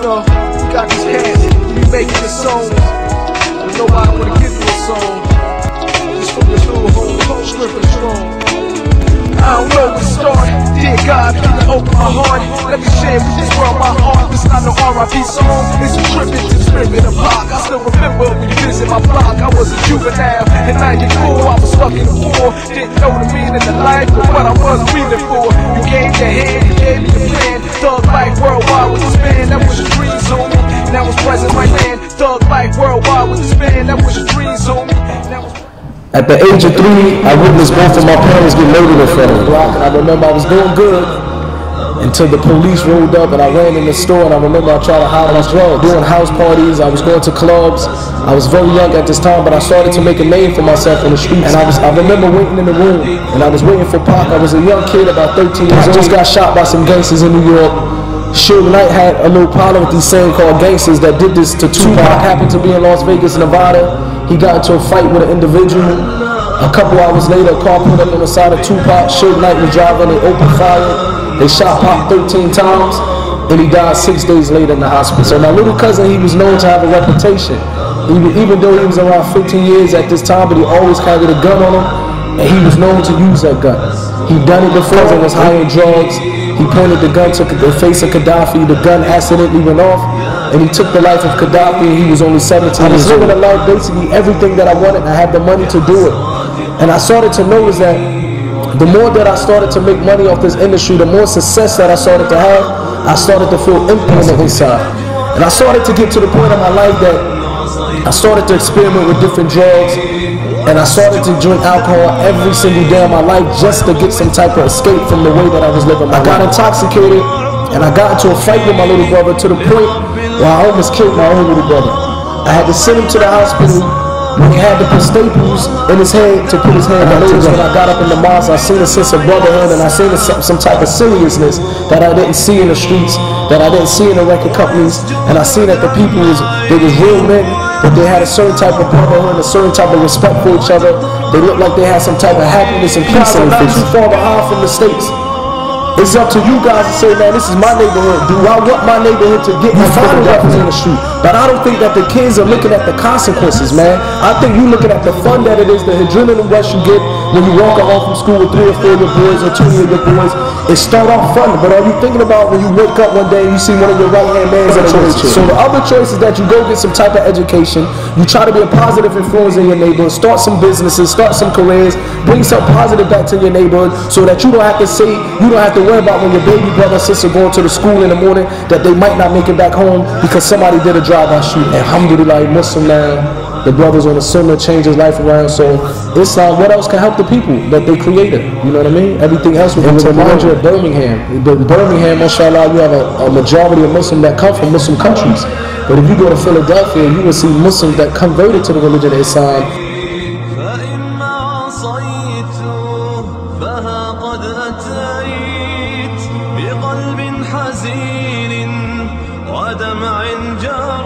know, we got these cats, we making the songs, but nobody wanna give you a song. Just from the new home, strip and strong. I don't know where to start. Dear God, please open my heart. Let me share with this world my art. This not no R.I.P. song. It's a trip into the spirit of rock. I still remember when you visit my block. I was a juvenile in '94. I was stuck in the war. Didn't know the meaning of life, but what I was breathing for. You gave your hand, you gave me the plan. Thug life worldwide with the span. That was your dream zone. Now it's present right land. Thug life worldwide with the span. That was your dream zone. At the age of 3, I witnessed both of my parents get murdered in front of the block, and I remember I was doing good until the police rolled up and I ran in the store, and I remember I tried to hide my drugs. Doing house parties, I was going to clubs. I was very young at this time, but I started to make a name for myself in the streets. And I remember waiting in the room, and I was waiting for Pac. I was a young kid, about 13 years old. I just got shot by some gangsters in New York. Suge Knight had a little problem with these same called gangsters that did this to Tupac. Happened to be in Las Vegas, Nevada. He got into a fight with an individual. A couple hours later, a car pulled up on the side of Tupac. Suge Knight was driving, they opened fire. They shot Pac 13 times, and he died 6 days later in the hospital. So my little cousin, he was known to have a reputation. Even though he was around 15 years at this time, but he always carried a gun on him, and he was known to use that gun. He done it before and was high on drugs. He pointed the gun to the face of Gaddafi. The gun accidentally went off, and he took the life of Gaddafi, and he was only 17 years old. I was living a life, basically everything that I wanted, and I had the money to do it. And I started to notice that the more that I started to make money off this industry, the more success that I started to have, I started to feel empty on the inside. And I started to get to the point in my life that I started to experiment with different drugs, and I started to drink alcohol every single day of my life just to get some type of escape from the way that I was living. I got intoxicated, and I got into a fight with my little brother to the point where I almost killed my own little brother. I had to send him to the hospital when he had to put staples in his head to put his hand on. When I got up in the mosque, I seen a sense of brotherhood, and I seen some type of seriousness that I didn't see in the streets, that I didn't see in the record companies, and I seen that the people they was real men, but they had a certain type of brotherhood, a certain type of respect for each other. They looked like they had some type of happiness and peace in their face. Not too far behind from the States. It's up to you guys to say, man, this is my neighborhood. Do I want my neighborhood to get my final weapons in the street? But I don't think that the kids are looking at the consequences, man. I think you looking at the fun that it is, the adrenaline rush you get when you walk home from school with 3 or 4 of your boys or 2 of your boys. It start off fun, but are you thinking about when you wake up one day and you see one of your right-hand mans in a wheelchair? So the other choice is that you go get some type of education, you try to be a positive influence in your neighborhood, start some businesses, start some careers, bring something positive back to your neighborhood so that you don't have to say, you don't have to worry about when your baby brother or sister going to the school in the morning that they might not make it back home because somebody did a drive-by shooting. Alhamdulillah, Muslim now. The brothers on the sunnah change his life around. So Islam, what else can help the people that they created? You know what I mean? Everything else will remind you of Birmingham. Birmingham, mashallah, you have a majority of Muslims that come from Muslim countries. But if you go to Philadelphia, you will see Muslims that converted to the religion of Islam. بقلب حزين ودمع جار